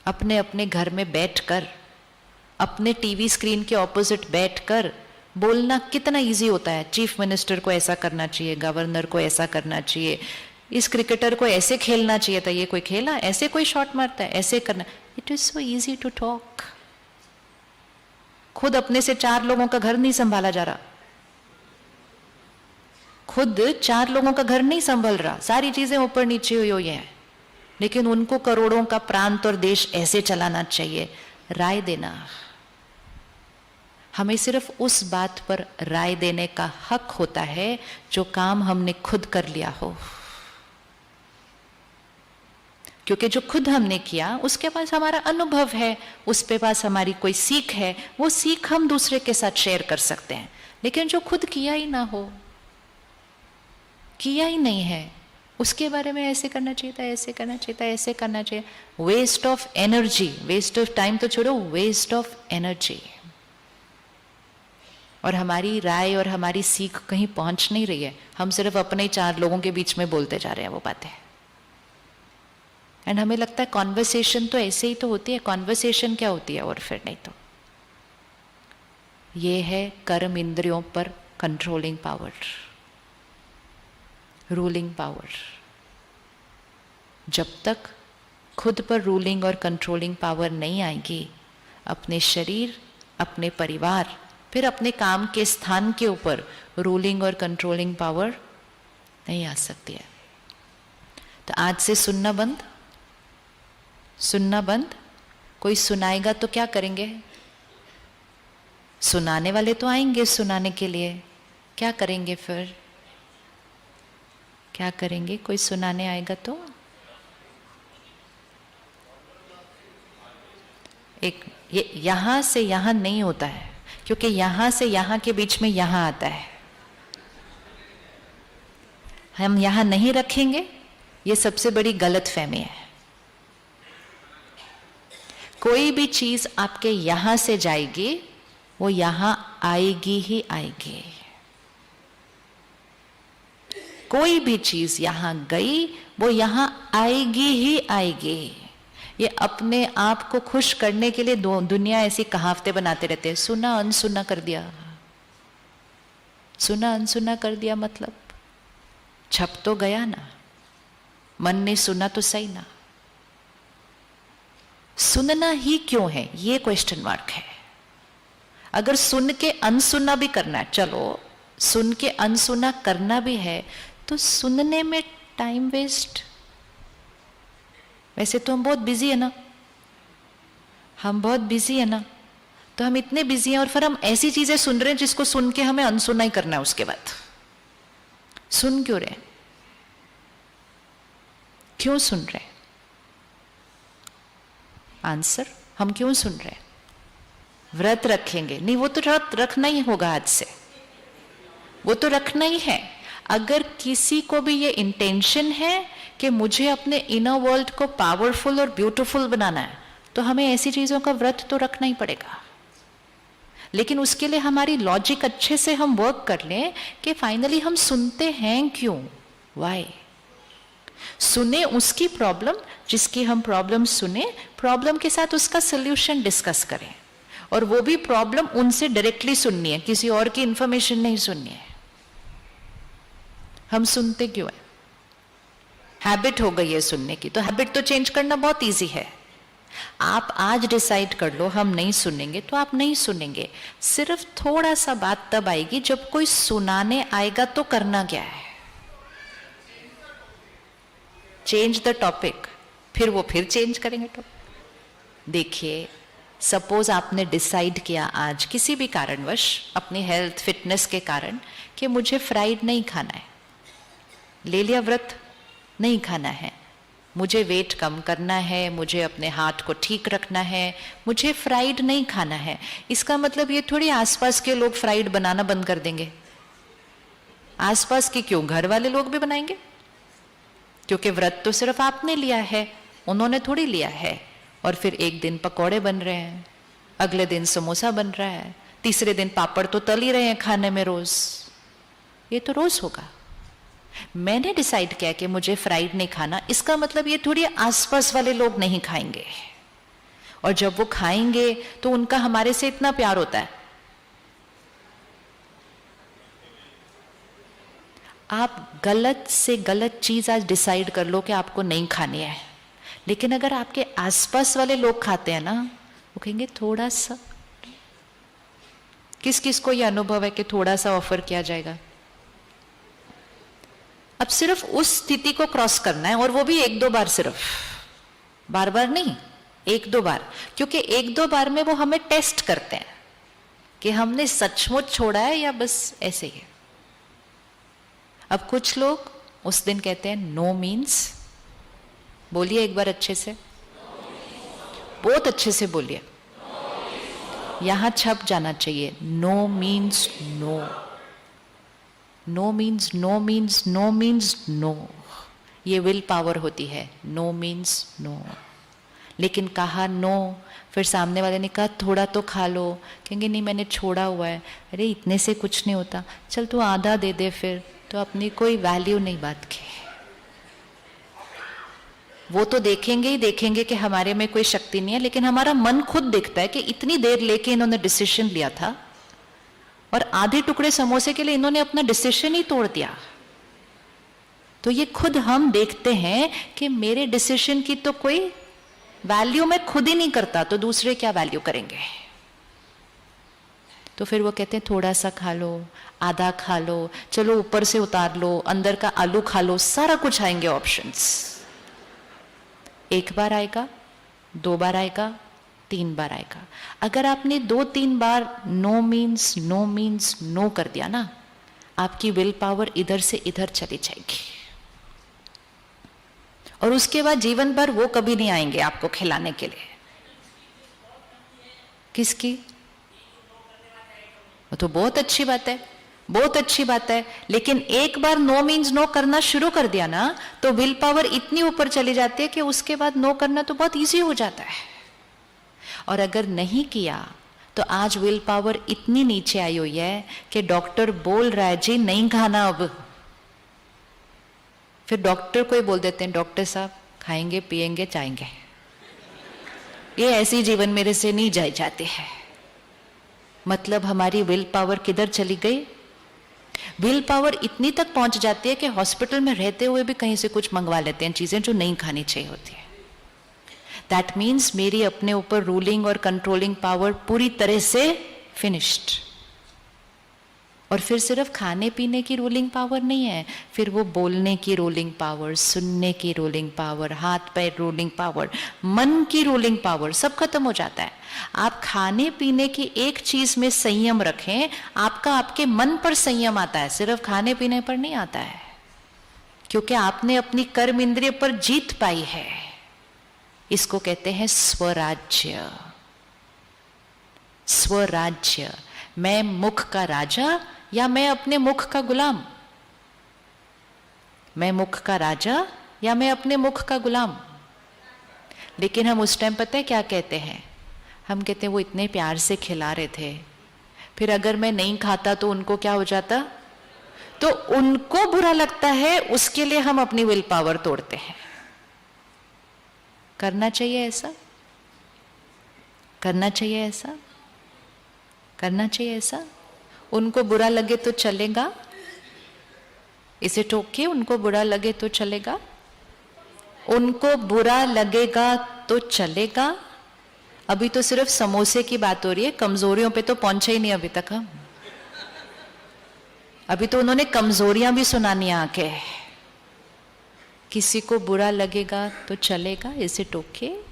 अपने अपने घर में बैठकर, अपने टीवी स्क्रीन के ऑपोजिट बैठकर बोलना कितना इजी होता है। चीफ मिनिस्टर को ऐसा करना चाहिए, गवर्नर को ऐसा करना चाहिए, इस क्रिकेटर को ऐसे खेलना चाहिए था, ये कोई खेला, ऐसे कोई शॉट मारता है, ऐसे करना। It is so easy to talk. खुद अपने से 4 लोगों का घर नहीं संभाला जा रहा, खुद 4 लोगों का घर नहीं संभल रहा, सारी चीजें ऊपर नीचे हुई हैं, लेकिन उनको करोड़ों का प्रांत और देश ऐसे चलाना चाहिए। राय देना, हमें सिर्फ उस बात पर राय देने का हक होता है जो काम हमने खुद कर लिया हो, क्योंकि जो खुद हमने किया उसके पास हमारा अनुभव है, उसके पास हमारी कोई सीख है, वो सीख हम दूसरे के साथ शेयर कर सकते हैं। लेकिन जो खुद किया ही ना हो, किया ही नहीं है, उसके बारे में ऐसे करना चाहिए था, ऐसे करना चाहिए था, ऐसे करना चाहिए। Waste of energy, waste of time तो छोड़ो, वेस्ट ऑफ एनर्जी। और हमारी राय और हमारी सीख कहीं पहुंच नहीं रही है, हम सिर्फ अपने 4 लोगों के बीच में बोलते जा रहे हैं वो बातें। एंड हमें लगता है कॉन्वर्सेशन तो ऐसे ही तो होती है, कॉन्वर्सेशन क्या होती है और फिर नहीं तो। ये है कर्म इंद्रियों पर कंट्रोलिंग पावर, रूलिंग पावर। जब तक खुद पर रूलिंग और कंट्रोलिंग पावर नहीं आएगी, अपने शरीर, अपने परिवार, फिर अपने काम के स्थान के ऊपर रूलिंग और कंट्रोलिंग पावर नहीं आ सकती है। तो आज से सुनना बंद, सुनना बंद। कोई सुनाएगा तो क्या करेंगे? सुनाने वाले तो आएंगे सुनाने के लिए, क्या करेंगे फिर? क्या करेंगे? कोई सुनाने आएगा तो एक ये यहां से यहां नहीं होता है, क्योंकि यहां से यहां के बीच में यहां आता है। हम यहां नहीं रखेंगे, ये सबसे बड़ी गलतफहमी है। कोई भी चीज आपके यहां से जाएगी, वो यहां आएगी ही आएगी। कोई भी चीज यहां गई, वो यहां आएगी ही आएगी। ये अपने आप को खुश करने के लिए दुनिया ऐसी कहावतें बनाते रहते हैं। सुना अनसुना कर दिया, सुना अनसुना कर दिया मतलब छप तो गया ना, मन ने सुना तो सही ना। सुनना ही क्यों है, ये क्वेश्चन मार्क है। अगर सुन के अनसुना भी करना है, चलो सुन के अनसुना करना भी है, तो सुनने में टाइम वेस्ट। वैसे तो हम बहुत बिजी है ना, हम बहुत बिजी है ना, तो हम इतने बिजी हैं और फिर हम ऐसी चीजें सुन रहे हैं जिसको सुन के हमें अनसुना ही करना है। उसके बाद सुन क्यों रहे, क्यों सुन रहे? आंसर, हम क्यों सुन रहे? व्रत रखेंगे नहीं, वो तो व्रत रखना ही होगा आज से, वो तो रखना ही है। अगर किसी को भी ये इंटेंशन है कि मुझे अपने इनर वर्ल्ड को पावरफुल और ब्यूटीफुल बनाना है, तो हमें ऐसी चीजों का व्रत तो रखना ही पड़ेगा। लेकिन उसके लिए हमारी लॉजिक अच्छे से हम वर्क कर लें कि फाइनली हम सुनते हैं क्यों, वाई। सुने उसकी प्रॉब्लम, जिसकी हम प्रॉब्लम सुने, प्रॉब्लम के साथ उसका सोल्यूशन डिस्कस करें, और वो भी प्रॉब्लम उनसे डायरेक्टली सुननी है, किसी और की इंफॉर्मेशन नहीं सुननी है। हम सुनते क्यों है? हैबिट हो गई है सुनने की, तो हैबिट तो चेंज करना बहुत इजी है। आप आज डिसाइड कर लो हम नहीं सुनेंगे, तो आप नहीं सुनेंगे। सिर्फ थोड़ा सा बात तब आएगी जब कोई सुनाने आएगा, तो करना क्या है? चेंज द टॉपिक, फिर वो फिर चेंज करेंगे टॉपिक। देखिए, सपोज आपने डिसाइड किया आज किसी भी कारणवश, अपनी हेल्थ फिटनेस के कारण, कि मुझे फ्राइड नहीं खाना है, ले लिया व्रत, नहीं खाना है, मुझे वेट कम करना है, मुझे अपने हाथ को ठीक रखना है, मुझे फ्राइड नहीं खाना है। इसका मतलब ये थोड़ी आसपास के लोग फ्राइड बनाना बंद कर देंगे। आसपास के क्यों, घर वाले लोग भी बनाएंगे, क्योंकि व्रत तो सिर्फ आपने लिया है, उन्होंने थोड़ी लिया है। और फिर एक दिन पकौड़े बन रहे हैं, अगले दिन समोसा बन रहा है, तीसरे दिन पापड़ तो तल ही रहे हैं खाने में रोज। ये तो रोज होगा। मैंने डिसाइड किया कि मुझे फ्राइड नहीं खाना, इसका मतलब ये थोड़ी आसपास वाले लोग नहीं खाएंगे। और जब वो खाएंगे तो उनका हमारे से इतना प्यार होता है। आप गलत से गलत चीज आज डिसाइड कर लो कि आपको नहीं खानी है, लेकिन अगर आपके आसपास वाले लोग खाते हैं ना, वो कहेंगे थोड़ा सा। किस किस को यह अनुभव है कि थोड़ा सा ऑफर किया जाएगा? अब सिर्फ उस स्थिति को क्रॉस करना है, और वो भी एक दो बार, सिर्फ बार बार नहीं, एक दो बार। क्योंकि एक दो बार में वो हमें टेस्ट करते हैं कि हमने सचमुच छोड़ा है या बस ऐसे ही है। अब कुछ लोग उस दिन कहते हैं नो मीन्स, बोलिए एक बार अच्छे से, बहुत अच्छे से बोलिए, यहां छप जाना चाहिए। No means no, no means no means no means no. ये विल पावर होती है, नो मीन्स नो। लेकिन कहा नो, फिर सामने वाले ने कहा थोड़ा तो खा लो, कहेंगे नहीं मैंने छोड़ा हुआ है। अरे इतने से कुछ नहीं होता, चल तू आधा दे दे, फिर तो अपनी कोई वैल्यू नहीं बात की। वो तो देखेंगे ही देखेंगे कि हमारे में कोई शक्ति नहीं है, लेकिन हमारा मन खुद देखता है कि इतनी देर लेके इन्होंने डिसीजन लिया था और आधे टुकड़े समोसे के लिए इन्होंने अपना डिसीजन ही तोड़ दिया। तो ये खुद हम देखते हैं कि मेरे डिसीजन की तो कोई वैल्यू मैं खुद ही नहीं करता, तो दूसरे क्या वैल्यू करेंगे। तो फिर वो कहते हैं थोड़ा सा खा लो, आधा खा लो, चलो ऊपर से उतार लो, अंदर का आलू खा लो, सारा कुछ आएंगे ऑप्शंस। एक बार आएगा, दो बार आएगा, तीन बार आएगा। अगर आपने दो तीन बार no means no means no कर दिया ना, आपकी विल पावर इधर से इधर चली जाएगी, और उसके बाद जीवन भर वो कभी नहीं आएंगे आपको खिलाने के लिए। किसकी? वो तो बहुत अच्छी बात है, बहुत अच्छी बात है, लेकिन एक बार नो मीन्स नो करना शुरू कर दिया ना, तो विल पावर इतनी ऊपर चली जाती है कि उसके बाद नो करना तो बहुत इजी हो जाता है। और अगर नहीं किया तो आज विल पावर इतनी नीचे आई हुई है कि डॉक्टर बोल रहा है जी नहीं खाना अब, फिर डॉक्टर को ही बोल देते हैं डॉक्टर साहब खाएंगे पिएंगे जाएंगे, ये ऐसी जीवन मेरे से नहीं जाई जाती है। मतलब हमारी विल पावर किधर चली गई? विल पावर इतनी तक पहुंच जाती है कि हॉस्पिटल में रहते हुए भी कहीं से कुछ मंगवा लेते हैं चीजें जो नहीं खानी चाहिए होती है। दैट मीन्स मेरी अपने ऊपर रूलिंग और कंट्रोलिंग पावर पूरी तरह से फिनिश्ड। और फिर सिर्फ खाने पीने की रूलिंग पावर नहीं है, फिर वो बोलने की रूलिंग पावर, सुनने की रूलिंग पावर, हाथ पैर रूलिंग पावर, मन की रूलिंग पावर, सब खत्म हो जाता है। आप खाने पीने की एक चीज में संयम रखें, आपका आपके मन पर संयम आता है, सिर्फ खाने पीने पर नहीं आता है, क्योंकि आपने अपनी कर्म इंद्रिय पर जीत पाई है। इसको कहते हैं स्वराज्य। स्वराज्य, मैं मुख का राजा या मैं अपने मुख का गुलाम? मैं मुख का राजा या मैं अपने मुख का गुलाम? लेकिन हम उस टाइम पता है क्या कहते हैं? हम कहते हैं वो इतने प्यार से खिला रहे थे, फिर अगर मैं नहीं खाता तो उनको क्या हो जाता? तो उनको बुरा लगता है, उसके लिए हम अपनी विल पावर तोड़ते हैं। करना चाहिए ऐसा? करना चाहिए ऐसा? करना चाहिए ऐसा? उनको बुरा लगे तो चलेगा, इसे टोकिए, उनको बुरा लगे तो चलेगा, उनको बुरा लगेगा तो चलेगा। अभी तो सिर्फ समोसे की बात हो रही है, कमजोरियों पे तो पहुंचे ही नहीं अभी तक हम। अभी तो उन्होंने कमजोरियां भी सुनानी आके। किसी को बुरा लगेगा तो चलेगा, इसे टोकिए।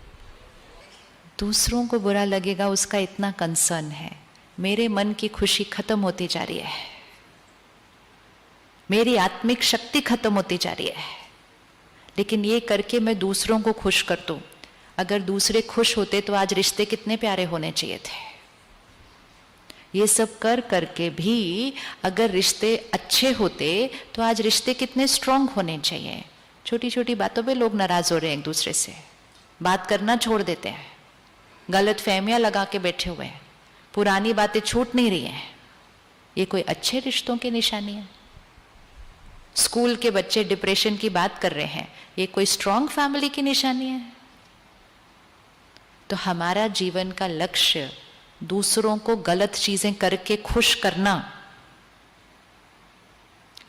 दूसरों को बुरा लगेगा उसका इतना कंसर्न है। मेरे मन की खुशी खत्म होती जा रही है, मेरी आत्मिक शक्ति खत्म होती जा रही है, लेकिन ये करके मैं दूसरों को खुश कर दूं। अगर दूसरे खुश होते तो आज रिश्ते कितने प्यारे होने चाहिए थे। ये सब कर करके भी अगर रिश्ते अच्छे होते तो आज रिश्ते कितने स्ट्रांग होने चाहिए। छोटी छोटी बातों पे लोग नाराज हो रहे हैं, एक दूसरे से बात करना छोड़ देते हैं, गलत फहमियां लगा के बैठे हुए हैं, पुरानी बातें छूट नहीं रही हैं। ये कोई अच्छे रिश्तों की निशानी है? स्कूल के बच्चे डिप्रेशन की बात कर रहे हैं, ये कोई स्ट्रांग फैमिली की निशानी है? तो हमारा जीवन का लक्ष्य दूसरों को गलत चीजें करके खुश करना,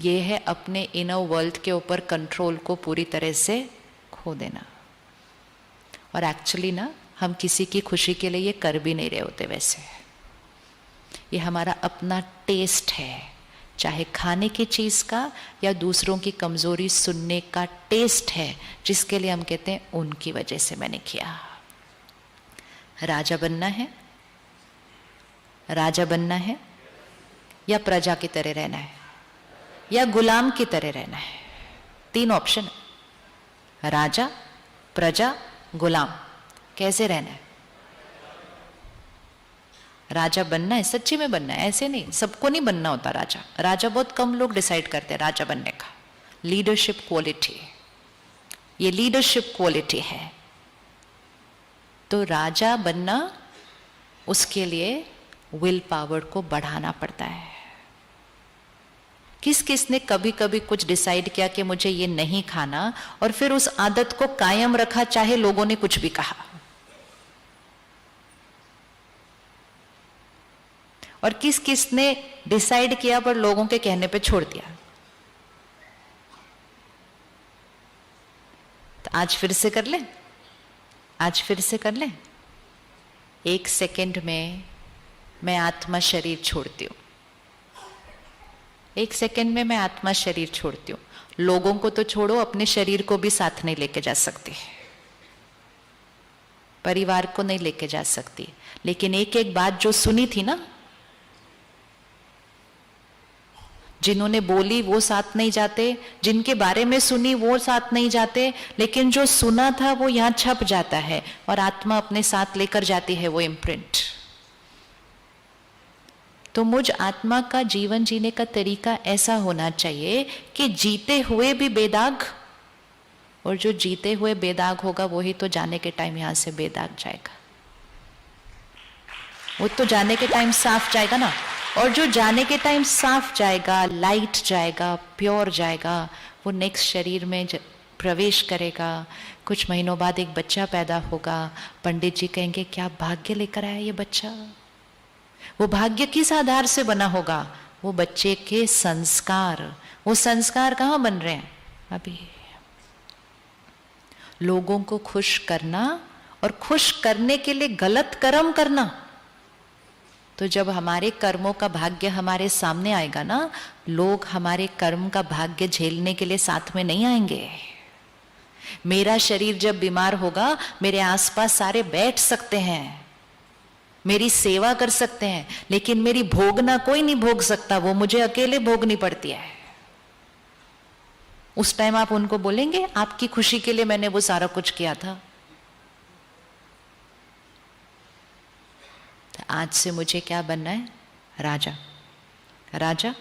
ये है अपने इनर वर्ल्ड के ऊपर कंट्रोल को पूरी तरह से खो देना। और एक्चुअली ना हम किसी की खुशी के लिए ये कर भी नहीं रहे होते। वैसे ये हमारा अपना टेस्ट है, चाहे खाने की चीज का या दूसरों की कमजोरी सुनने का टेस्ट है, जिसके लिए हम कहते हैं उनकी वजह से मैंने किया। राजा बनना है, राजा बनना है या प्रजा की तरह रहना है या गुलाम की तरह रहना है। 3 ऑप्शन है, राजा, प्रजा, गुलाम। कैसे रहना है? राजा बनना है, सच्ची में बनना है, ऐसे नहीं, सबको नहीं बनना होता राजा। राजा बहुत कम लोग डिसाइड करते हैं राजा बनने का। लीडरशिप क्वालिटी, ये लीडरशिप क्वालिटी है। तो राजा बनना, उसके लिए विल पावर को बढ़ाना पड़ता है। किस किस ने कभी कभी कुछ डिसाइड किया कि मुझे ये नहीं खाना, और फिर उस आदत को कायम रखा चाहे लोगों ने कुछ भी कहा? और किस किस ने डिसाइड किया पर लोगों के कहने पे छोड़ दिया? तो आज फिर से कर लें, आज फिर से कर लें। 1 सेकंड में मैं आत्मा शरीर छोड़ती हूं। 1 सेकंड में मैं आत्मा शरीर छोड़ती हूं। लोगों को तो छोड़ो, अपने शरीर को भी साथ नहीं लेके जा सकती, परिवार को नहीं लेके जा सकती। लेकिन एक एक बात जो सुनी थी ना, जिन्होंने बोली वो साथ नहीं जाते, जिनके बारे में सुनी वो साथ नहीं जाते, लेकिन जो सुना था वो यहां छप जाता है और आत्मा अपने साथ लेकर जाती है वो इम्प्रिंट। तो मुझ आत्मा का जीवन जीने का तरीका ऐसा होना चाहिए कि जीते हुए भी बेदाग, और जो जीते हुए बेदाग होगा वही तो जाने के टाइम यहां से बेदाग जाएगा। वो तो जाने के टाइम साफ जाएगा ना, और जो जाने के टाइम साफ जाएगा, लाइट जाएगा, प्योर जाएगा, वो नेक्स्ट शरीर में प्रवेश करेगा। कुछ महीनों बाद एक बच्चा पैदा होगा। पंडित जी कहेंगे क्या भाग्य लेकर आया ये बच्चा। वो भाग्य किस आधार से बना होगा? वो बच्चे के संस्कार। वो संस्कार कहाँ बन रहे हैं? अभी लोगों को खुश करना, और खुश करने के लिए गलत कर्म करना। तो जब हमारे कर्मों का भाग्य हमारे सामने आएगा ना, लोग हमारे कर्म का भाग्य झेलने के लिए साथ में नहीं आएंगे। मेरा शरीर जब बीमार होगा, मेरे आसपास सारे बैठ सकते हैं, मेरी सेवा कर सकते हैं, लेकिन मेरी भोगना कोई नहीं भोग सकता, वो मुझे अकेले भोगनी पड़ती है। उस टाइम आप उनको बोलेंगे आपकी खुशी के लिए मैंने वो सारा कुछ किया था। तो आज से मुझे क्या बनना है? राजा। राजा,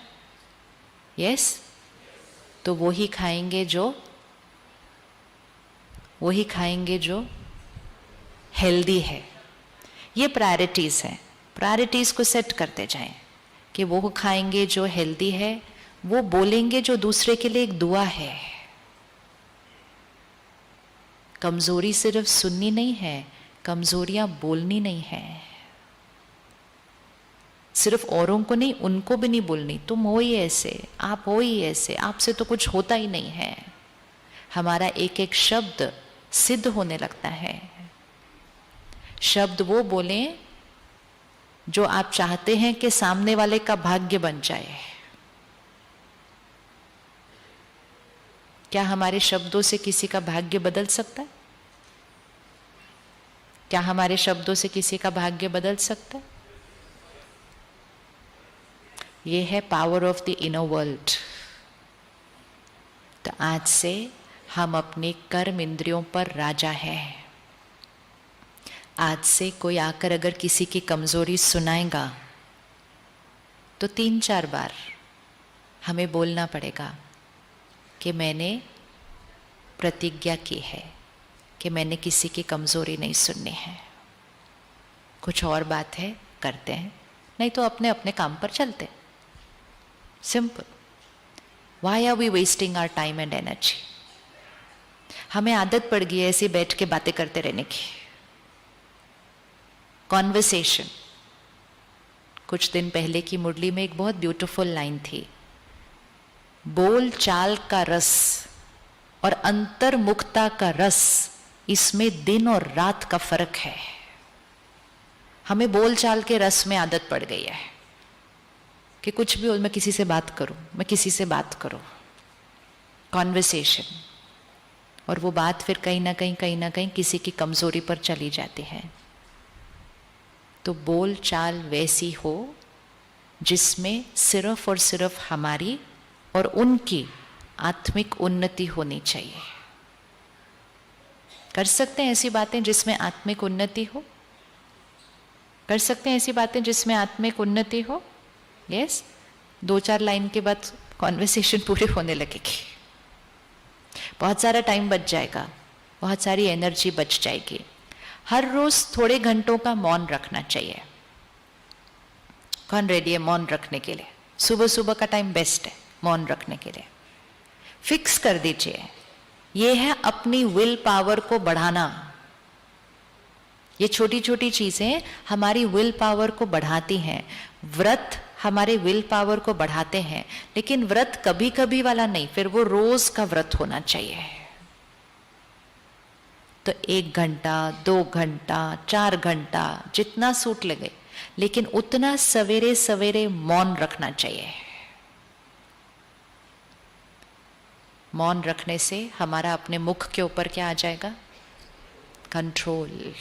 यस। तो वो ही खाएंगे जो हेल्दी है। ये प्रायोरिटीज है, प्रायोरिटीज को सेट करते जाएं कि वो खाएंगे जो हेल्दी है, वो बोलेंगे जो दूसरे के लिए एक दुआ है। कमजोरी सिर्फ सुननी नहीं है, कमजोरियां बोलनी नहीं है। सिर्फ औरों को नहीं, उनको भी नहीं बोलनी, तुम हो ही ऐसे, आप हो ही ऐसे, आपसे तो कुछ होता ही नहीं है। हमारा एक एक शब्द सिद्ध होने लगता है। शब्द वो बोलें जो आप चाहते हैं कि सामने वाले का भाग्य बन जाए। क्या हमारे शब्दों से किसी का भाग्य बदल सकता है? क्या हमारे शब्दों से किसी का भाग्य बदल सकता है? ये है power of the inner world. तो आज से हम अपने कर्म इंद्रियों पर राजा हैं। आज से कोई आकर अगर किसी की कमजोरी सुनाएगा तो 3-4 बार हमें बोलना पड़ेगा कि मैंने प्रतिज्ञा की है कि मैंने किसी की कमजोरी नहीं सुननी है। कुछ और बात है करते हैं, नहीं तो अपने अपने काम पर चलते। Simple. Why are we wasting our time and energy? हमें आदत पड़ गई है ऐसे बैठ के बातें करते रहने की। कॉन्वर्सेशन। कुछ दिन पहले की मुरली में एक बहुत ब्यूटीफुल लाइन थी, बोल चाल का रस और अंतर्मुखता का रस, इसमें दिन और रात का फर्क है। हमें बोल चाल के रस में आदत पड़ गई है कि कुछ भी हो, मैं किसी से बात करूं, मैं किसी से बात करूं, कॉन्वर्सेशन, और वो बात फिर कहीं ना कहीं किसी की कमजोरी पर चली जाती है। तो बोल चाल वैसी हो जिसमें सिर्फ और सिर्फ हमारी और उनकी आत्मिक उन्नति होनी चाहिए। कर सकते हैं ऐसी बातें जिसमें आत्मिक उन्नति हो? कर सकते हैं ऐसी बातें जिसमें आत्मिक उन्नति हो? यस। 2-4 लाइन के बाद कॉन्वर्सेशन पूरी होने लगेगी, बहुत सारा टाइम बच जाएगा, बहुत सारी एनर्जी बच जाएगी। हर रोज थोड़े घंटों का मौन रखना चाहिए। कौन रेडी है मौन रखने के लिए? सुबह सुबह का टाइम बेस्ट है मौन रखने के लिए। फिक्स कर दीजिए, ये है अपनी विल पावर को बढ़ाना। ये छोटी छोटी चीजें हमारी विल पावर को बढ़ाती हैं। व्रत हमारे विल पावर को बढ़ाते हैं, लेकिन व्रत कभी कभी वाला नहीं, फिर वो रोज का व्रत होना चाहिए। तो 1 घंटा, 2 घंटा, 4 घंटा, जितना सूट लगे, लेकिन उतना सवेरे सवेरे मौन रखना चाहिए। मौन रखने से हमारा अपने मुख के ऊपर क्या आ जाएगा? कंट्रोल।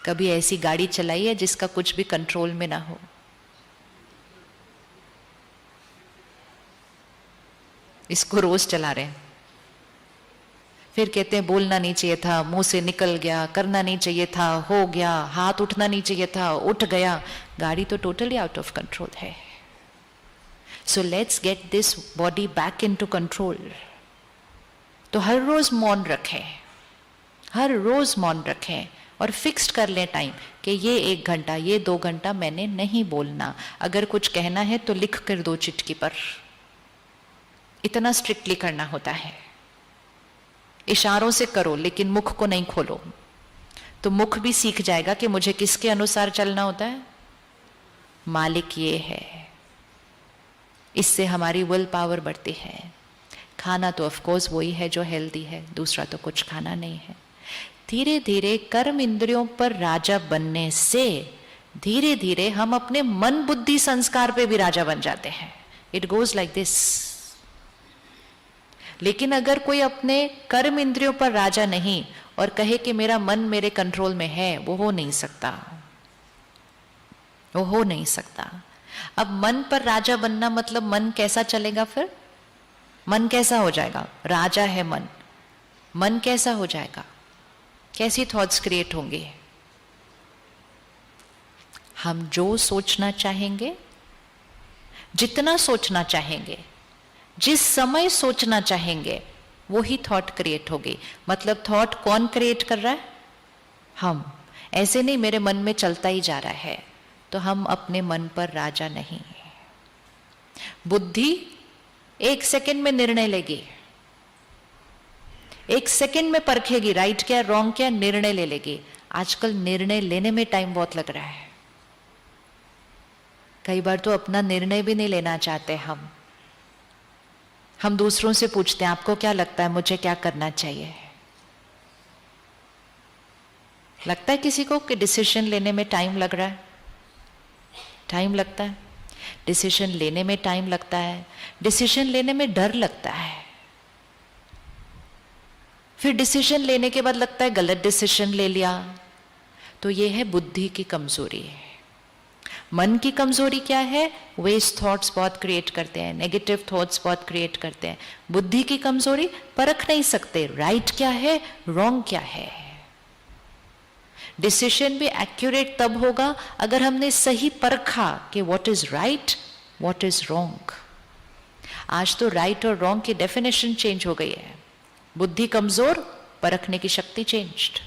कभी ऐसी गाड़ी चलाई है जिसका कुछ भी कंट्रोल में ना हो? इसको रोज चला रहे हैं, फिर कहते हैं बोलना नहीं चाहिए था, मुंह से निकल गया, करना नहीं चाहिए था, हो गया, हाथ उठना नहीं चाहिए था, उठ गया। गाड़ी तो टोटली आउट ऑफ कंट्रोल है। So let's get this body back into control. तो हर रोज मौन रखें, हर रोज मौन रखें और फिक्स्ड कर लें टाइम कि ये 1 घंटा, ये 2 घंटा मैंने नहीं बोलना। अगर कुछ कहना है तो लिख कर दो चिट्ठी पर। इतना स्ट्रिक्टली करना होता है। इशारों से करो लेकिन मुख को नहीं खोलो, तो मुख भी सीख जाएगा कि मुझे किसके अनुसार चलना होता है। मालिक ये है। इससे हमारी विल पावर बढ़ती है। खाना तो ऑफ कोर्स वही है जो हेल्दी है, दूसरा तो कुछ खाना नहीं है। धीरे धीरे कर्म इंद्रियों पर राजा बनने से धीरे धीरे हम अपने मन बुद्धि संस्कार पे भी राजा बन जाते हैं। It goes like this. लेकिन अगर कोई अपने कर्म इंद्रियों पर राजा नहीं और कहे कि मेरा मन मेरे कंट्रोल में है, वो हो नहीं सकता, वो हो नहीं सकता। अब मन पर राजा बनना मतलब मन कैसा चलेगा? फिर मन कैसा हो जाएगा? राजा है मन, मन कैसा हो जाएगा? कैसी थॉट्स क्रिएट होंगे? हम जो सोचना चाहेंगे, जितना सोचना चाहेंगे, जिस समय सोचना चाहेंगे, वो ही थॉट क्रिएट होगी। मतलब थॉट कौन क्रिएट कर रहा है? हम। ऐसे नहीं मेरे मन में चलता ही जा रहा है, तो हम अपने मन पर राजा नहीं। बुद्धि 1 सेकंड में निर्णय लेगी, 1 सेकंड में परखेगी, राइट क्या रॉन्ग क्या, निर्णय ले लेगी। आजकल निर्णय लेने में टाइम बहुत लग रहा है। कई बार तो अपना निर्णय भी नहीं लेना चाहते हम दूसरों से पूछते हैं आपको क्या लगता है मुझे क्या करना चाहिए। लगता है किसी को कि डिसीजन लेने में टाइम लग रहा है? टाइम लगता है, डिसीजन लेने में टाइम लगता है, डिसीजन लेने में डर लगता है, फिर डिसीजन लेने के बाद लगता है गलत डिसीजन ले लिया। तो ये है बुद्धि की कमजोरी। मन की कमजोरी क्या है? वेस्ट थॉट्स बहुत क्रिएट करते हैं, नेगेटिव थॉट्स बहुत क्रिएट करते हैं। बुद्धि की कमजोरी, परख नहीं सकते राइट क्या है रॉन्ग क्या है। डिसीजन भी एक्यूरेट तब होगा अगर हमने सही परखा कि what is right what is wrong. आज तो राइट और रॉन्ग की डेफिनेशन चेंज हो गई है। बुद्धि कमजोर, परखने की शक्ति चेंज्ड।